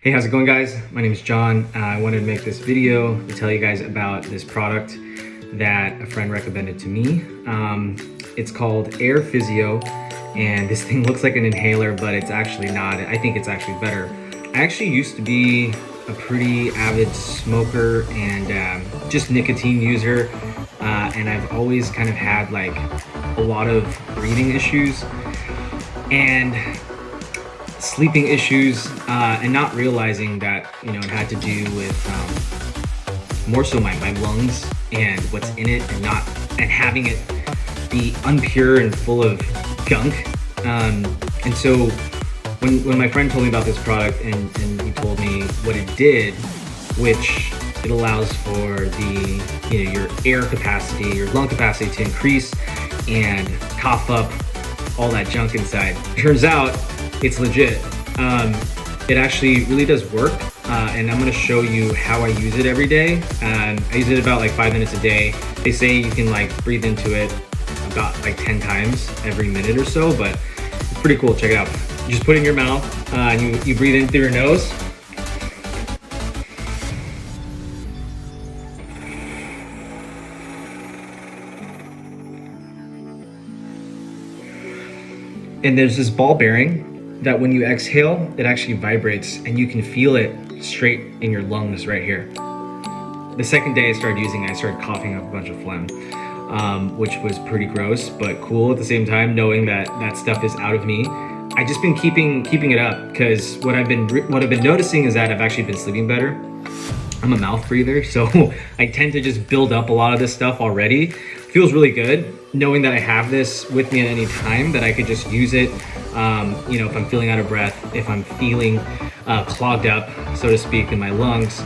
Hey, how's it going, guys? My name is John. I wanted to make this video to tell you guys about this product that a friend recommended to me. It's called AirPhysio, and this thing looks like an inhaler, but it's actually not. I think it's actually better. I actually used to be a pretty avid smoker and just nicotine user, and I've always kind of had like a lot of breathing issues and sleeping issues, and not realizing that, you know, it had to do with more so my lungs and what's in it, and having it be unpure and full of gunk. And so when my friend told me about this product and he told me what it did, which it allows for the, you know, your air capacity, your lung capacity to increase and cough up all that junk inside. Turns out it's legit. It actually really does work, and I'm going to show you how I use it every day. I use it about like 5 minutes a day. They say you can like breathe into it about like 10 times every minute or so, but it's pretty cool. Check it out. You just put it in your mouth, and you breathe in through your nose. And there's this ball bearing that when you exhale, it actually vibrates and you can feel it straight in your lungs right here. The second day I started using it, I started coughing up a bunch of phlegm, which was pretty gross, but cool at the same time, knowing that that stuff is out of me. I just been keeping it up because what I've been noticing is that I've actually been sleeping better. I'm a mouth breather, so I tend to just build up a lot of this stuff already. Feels really good knowing that I have this with me at any time, that I could just use it, you know, if I'm feeling out of breath, if I'm feeling clogged up, so to speak, in my lungs,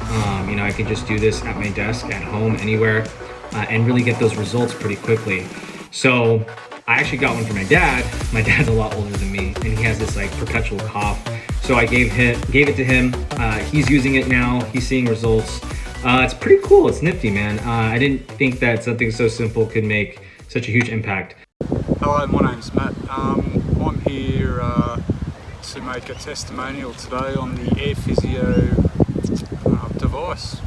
you know, I could just do this at my desk, at home, anywhere, and really get those results pretty quickly. So I actually got one for my dad. My dad's a lot older than me, and he has this like perpetual cough. So I gave it to him. He's using it now. He's seeing results. It's pretty cool. It's nifty, man. I didn't think that something so simple could make such a huge impact. Hello, my name's Matt. I'm here to make a testimonial today on the AirPhysio device.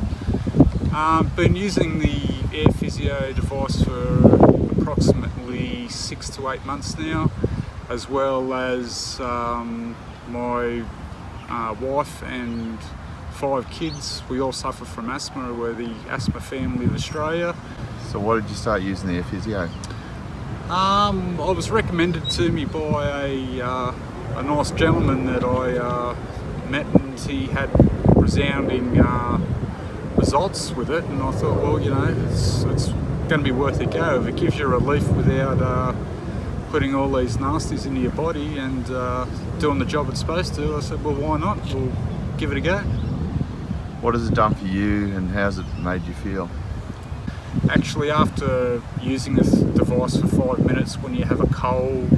Been using the AirPhysio device for approximately 6 to 8 months now, as well as my wife and 5 kids. We all suffer from asthma. We're the asthma family of Australia. So why did you start using the AirPhysio? I was recommended to me by a nice gentleman that I met, and he had resounding results with it, and I thought, well, you know, it's going to be worth a go. If it gives you relief without putting all these nasties into your body and doing the job it's supposed to, I said, well, why not? We'll give it a go. What has it done for you, and how's it made you feel? Actually, after using this device for 5 minutes, when you have a cold,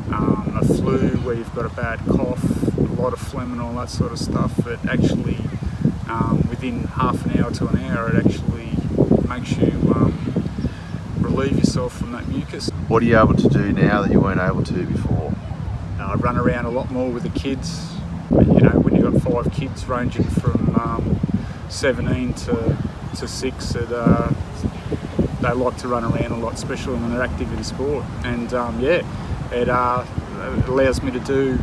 a flu, where you've got a bad cough, a lot of phlegm and all that sort of stuff, it actually, within half an hour to an hour, it actually makes you relieve yourself from that mucus. What are you able to do now that you weren't able to before? I run around a lot more with the kids. You know, when you've got 5 kids ranging from 17 to 6, they like to run around a lot, especially when they're active in sport. And yeah, it allows me to do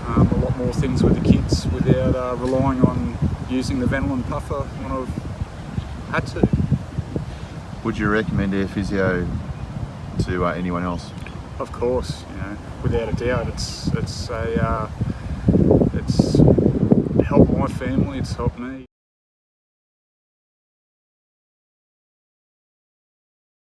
a lot more things with the kids without relying on using the Ventilin puffer when I've had to. Would you recommend AirPhysio to anyone else? Of course, you know, without a doubt. It's helped my family. It's helped me.